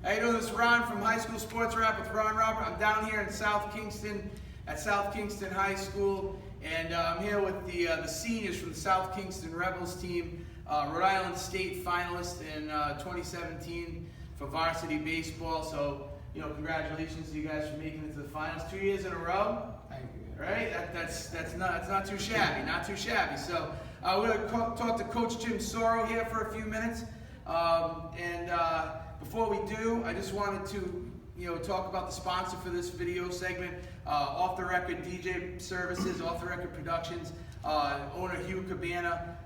How you doing? This is Ron from High School Sports Rap with Ron Robert. I'm down here in South Kingston at South Kingston High School, and I'm here with the seniors from the South Kingston Rebels team, Rhode Island State finalists in 2017 for varsity baseball. So, congratulations to you guys for making it to the finals 2 years in a row. Thank you. Right? That's not too shabby. Not too shabby. So we're going to talk to Coach Jim Sauro here for a few minutes, before we do, I just wanted to talk about the sponsor for this video segment, Off the Record DJ Services, Off the Record Productions, owner Hugh Cabana,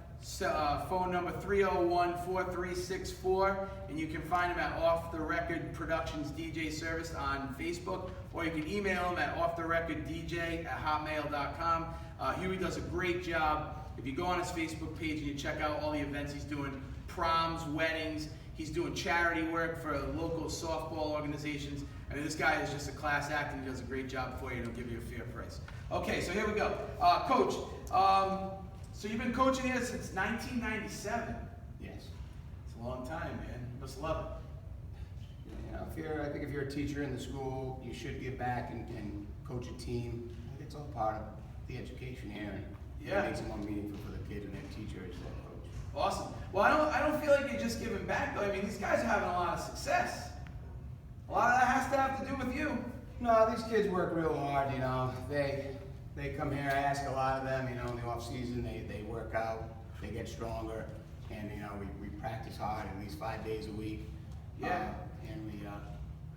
phone number 301-4364, and you can find him at Off the Record Productions DJ Service on Facebook, or you can email him at offtherecorddj@hotmail.com. Huey does a great job. If you go on his Facebook page and you check out all the events he's doing, proms, weddings, he's doing charity work for local softball organizations. I mean, this guy is just a class act, and he does a great job for you, and he'll give you a fair price. Okay, so here we go. Coach, so you've been coaching here since 1997. Yes. It's a long time, man. You must love it. I think if you're a teacher in the school, you should give back and coach a team. I think it's all part of the education here, and it makes it more meaningful for the kids and their teacher as their coach. Awesome. Well, I don't feel like you're just giving back, though. I mean, these guys are having a lot of success. A lot of that has to have to do with you. No, these kids work real hard, They come here, I ask a lot of them, in the off season, they work out, they get stronger, and we practice hard at least 5 days a week. Yeah. And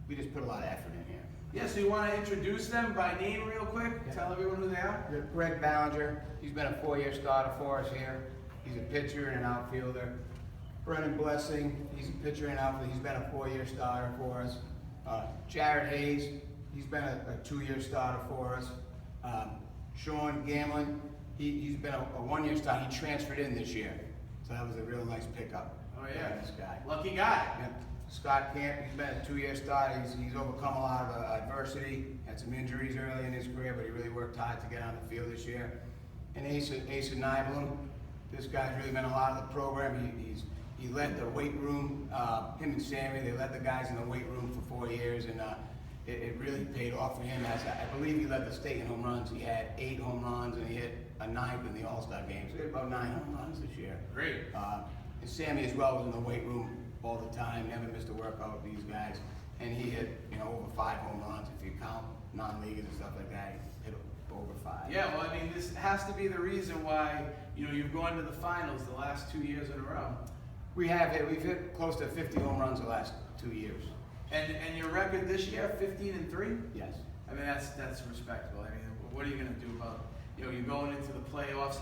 we just put a lot of effort in here. Yeah, so you want to introduce them by name real quick? Yeah. Tell everyone who they are? Greg Ballinger, he's been a 4-year starter for us here. He's a pitcher and an outfielder. Brennan Blessing, he's a pitcher and outfielder. He's been a 4-year starter for us. Jared Hayes, he's been a 2-year starter for us. Sean Gamlin, he's been a 1-year starter. He transferred in this year, so that was a real nice pickup. Oh yeah, this guy. Lucky guy. Yeah. Scott Camp, he's been a 2-year starter. He's overcome a lot of adversity, had some injuries early in his career, but he really worked hard to get on the field this year. And Asa Nyblam, this guy's really been a lot of the program. He led the weight room, him and Sammy, they led the guys in the weight room for 4 years, and it really paid off for him. As I believe he led the state in home runs. He had 8 home runs, and he hit a 9th in the All-Star game. So he had about 9 home runs this year. Great. And Sammy as well was in the weight room all the time, never missed a workout with these guys. And he hit, over 5 home runs. If you count non-leaguers and stuff like that, he hit over 5. Yeah, well, I mean, this has to be the reason why, you've gone to the finals the last 2 years in a row. We've hit close to 50 home runs the last 2 years. And your record this year, 15-3? Yes. I mean, that's respectable. I mean, what are you going to do about, you're going into the playoffs,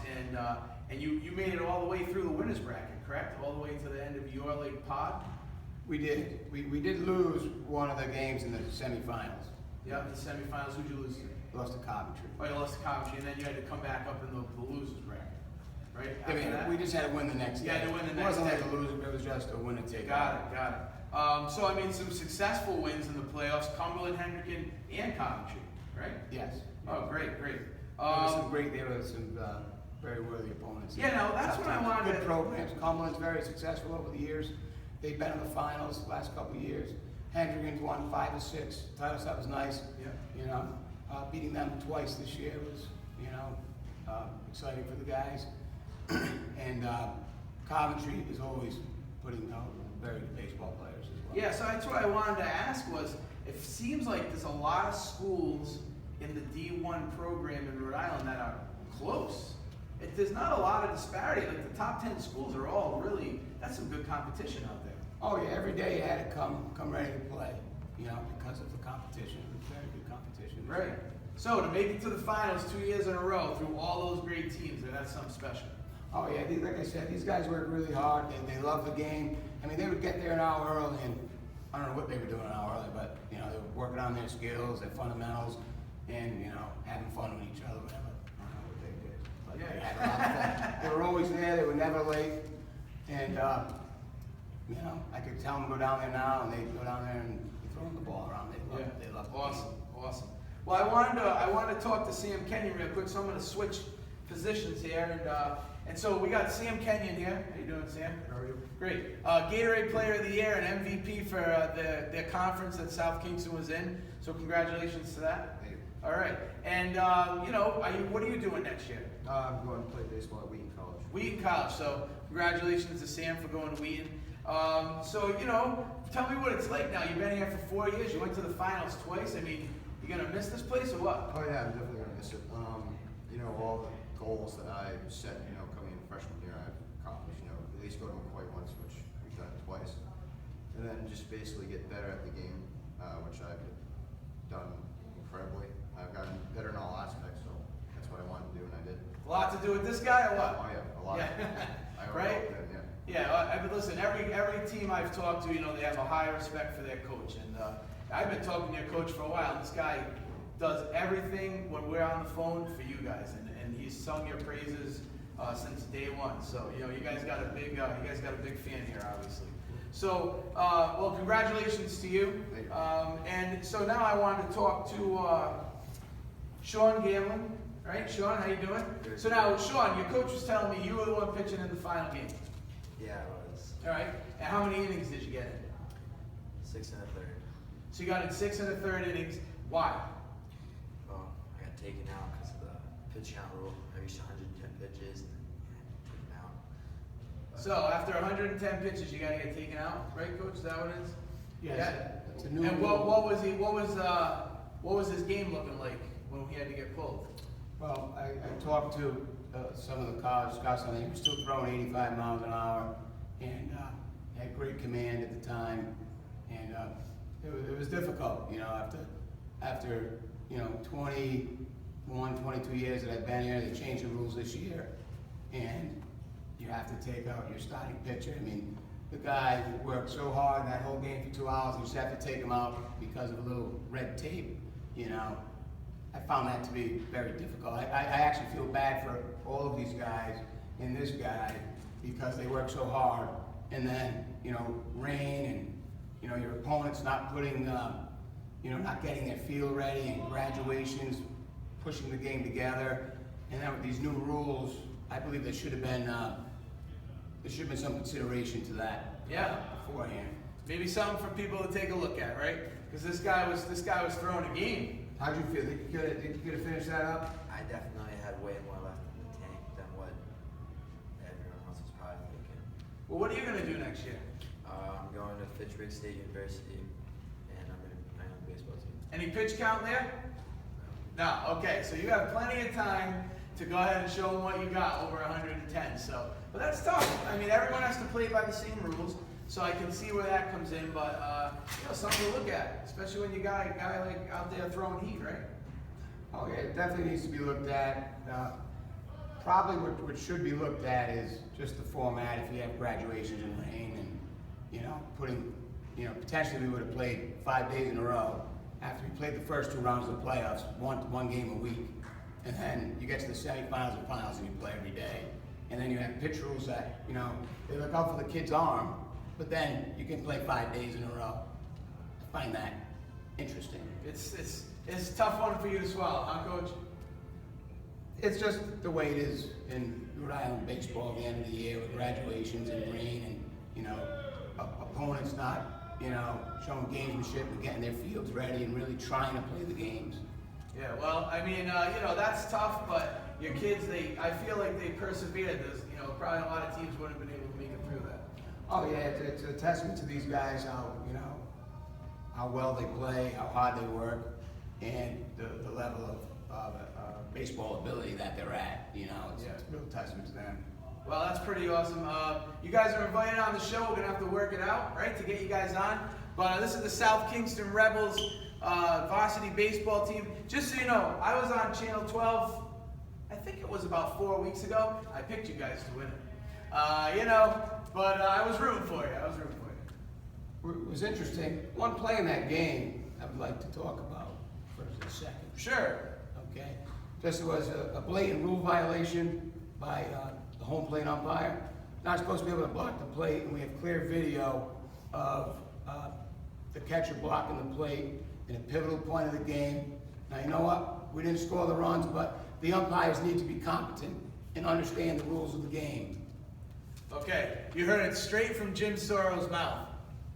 and you made it all the way through the winners bracket, correct? All the way to the end of your league pod? We did. We did lose one of the games in the semifinals. Yep, the semifinals. Who'd you lose to? Lost to Coventry. Oh, you lost to Coventry, and then you had to come back up in the losers bracket, right? I mean, we just had to win the next game. You had to win the next It wasn't day. like a loser, it was just a winner take. Got it. So, I mean, some successful wins in the playoffs, Cumberland, Hendricken, and Coventry, right? Yes. Oh, great. There were some very worthy opponents. Yeah, no, that's what I wanted. Good programs. Cumberland's very successful over the years. They've been in the finals the last couple of years. Hendricken's won 5 or 6 titles. That was nice. Yeah. Beating them twice this year was, exciting for the guys. And Coventry is always putting out very good baseball players as well. Yeah, so that's what I wanted to ask was, it seems like there's a lot of schools in the D1 program in Rhode Island that are close. There's not a lot of disparity. Like the top 10 schools are all really, that's some good competition out there. Oh yeah, every day you had to come ready to play, because of the competition. It was very good competition. Right. So to make it to the finals 2 years in a row through all those great teams, that's something special. Oh yeah, like I said, these guys work really hard. They love the game. I mean, they would get there an hour early, and I don't know what they were doing an hour early, but they were working on their skills, their fundamentals, and having fun with each other, whatever. I don't know what they did, but they had a lot of fun. They were always there. They were never late, and I could tell them to go down there now, and they'd go down there and be throwing the ball around. They love the game. Awesome. Well, I wanted to talk to Sam Kenyon real quick, so I'm going to switch positions here, And so we got Sam Kenyon here. How you doing, Sam? How are you? Great. Gatorade Player of the Year and MVP for the conference that South Kingston was in. So congratulations to that. Thank you. All right. And what are you doing next year? I'm going to play baseball at Wheaton College. Wheaton College. So congratulations to Sam for going to Wheaton. Tell me what it's like now. You've been here for 4 years. You went to the finals twice. I mean, you gonna miss this place or what? Oh yeah, I'm definitely going to miss it. All the goals that I set, coming in freshman year, I've accomplished. At least go to McCoy once, which we've done twice, and then just basically get better at the game, which I've done incredibly. I've gotten better in all aspects, so that's what I wanted to do, and I did. A lot to do with this guy or what? Oh yeah, a lot. Yeah. I Right? Yeah. Yeah, I mean, listen, every team I've talked to, they have a high respect for their coach. And I've been talking to your coach for a while. This guy does everything when we're on the phone for you guys. And he's sung your praises since day one. So, you guys got a big fan here, obviously. So, well, congratulations to you. Thank you. And so now I wanted to talk to Sean Gamlin. Right, Sean, how you doing? Good. So now, Sean, your coach was telling me you were the one pitching in the final game. Yeah, it was All right. And how many innings did you get in? 6 1/3. So you got in 6 1/3 innings. Why? Well, I got taken out because of the pitch count rule. I reached 110 pitches and taken out. So after 110 pitches, you got to get taken out, right, Coach? Is that what it is? Yes, it's a new And rule. what was his game looking like when he had to get pulled? Well, I talked to some of the college scouts, and he was still throwing 85 miles an hour, and had great command at the time, and it was difficult, after 21, 22 years that I've been here. They changed the rules this year, and you have to take out your starting pitcher. I mean, the guy worked so hard that whole game for 2 hours, you just have to take him out because of a little red tape, I found that to be very difficult. I actually feel bad for all of these guys and this guy because they work so hard, and then, rain and, your opponent's not putting, not getting their field ready, and graduations, pushing the game together. And then with these new rules, I believe there should have been some consideration to that. Yeah. Beforehand. Maybe something for people to take a look at, right? Because this guy was throwing a game. How'd you feel? Did you get to finish that up? I definitely had way more left in the tank than what everyone else was probably thinking. Well, what are you going to do next year? I'm going to Fitchburg State University, and I'm going to be playing on the baseball team. Any pitch count there? No. Okay, so you have plenty of time to go ahead and show them what you got over 110. So, but that's tough. I mean, everyone has to play by the same rules. So I can see where that comes in, but something to look at, especially when you got a guy like out there throwing heat, right? Oh yeah, it definitely needs to be looked at. Probably what should be looked at is just the format. If you have graduations in rain, and potentially we would have played 5 days in a row after we played the first 2 rounds of the playoffs, one game a week, and then you get to the semifinals and finals and you play every day, and then you have pitch rules that they look out for the kid's arm. But then you can play 5 days in a row. I find that interesting. It's a tough one for you to swallow, huh, Coach? It's just the way it is in Rhode Island baseball at the end of the year with graduations and rain, and opponents not showing gamesmanship and getting their fields ready and really trying to play the games. Yeah. Well, I mean, that's tough, but your kids, I feel like they persevered. There's, probably a lot of teams wouldn't have been able to make it through that. Oh yeah, it's a testament to these guys how well they play, how hard they work, and the level of baseball ability that they're at. It's a real testament to them. Well, that's pretty awesome. You guys are invited on the show. We're gonna have to work it out, right, to get you guys on. But this is the South Kingston Rebels varsity baseball team. Just so you know, I was on Channel 12. I think it was about 4 weeks ago. I picked you guys to win it. But I was rooting for you. It was interesting. One play in that game I would like to talk about for a second. Sure. Okay. Just was a blatant rule violation by the home plate umpire. Not supposed to be able to block the plate, and we have clear video of the catcher blocking the plate in a pivotal point of the game. Now, you know what? We didn't score the runs, but the umpires need to be competent and understand the rules of the game. Okay, you heard it straight from Jim Sauro's mouth,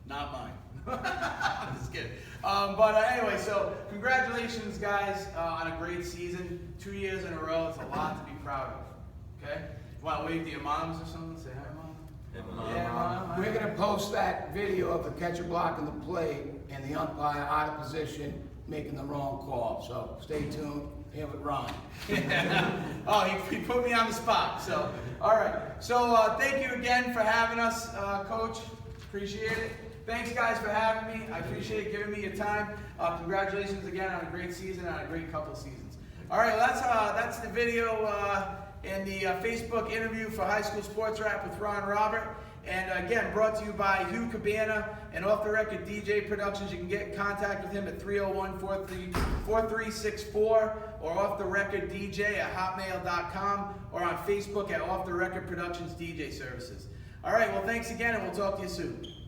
not mine. I'm just kidding. Anyway, so congratulations, guys, on a great season. 2 years in a row. It's a lot to be proud of. Okay? Want to wave to your moms or something? Say hi, Mom. Yeah, Mom. We're gonna post that video of the catcher blocking the plate and the umpire out of position making the wrong call. So stay tuned. Here with Ron. Oh, he put me on the spot. So, all right. So, thank you again for having us, Coach. Appreciate it. Thanks, guys, for having me. I appreciate giving me your time. Congratulations again on a great season, on a great couple seasons. All right, well, that's the video and the Facebook interview for High School Sports Rap with Ron Robert. And again, brought to you by Hugh Cabana and Off the Record DJ Productions. You can get in contact with him at 301-4364 or offtherecorddj@hotmail.com or on Facebook at Off the Record Productions DJ Services. All right, well, thanks again, and we'll talk to you soon.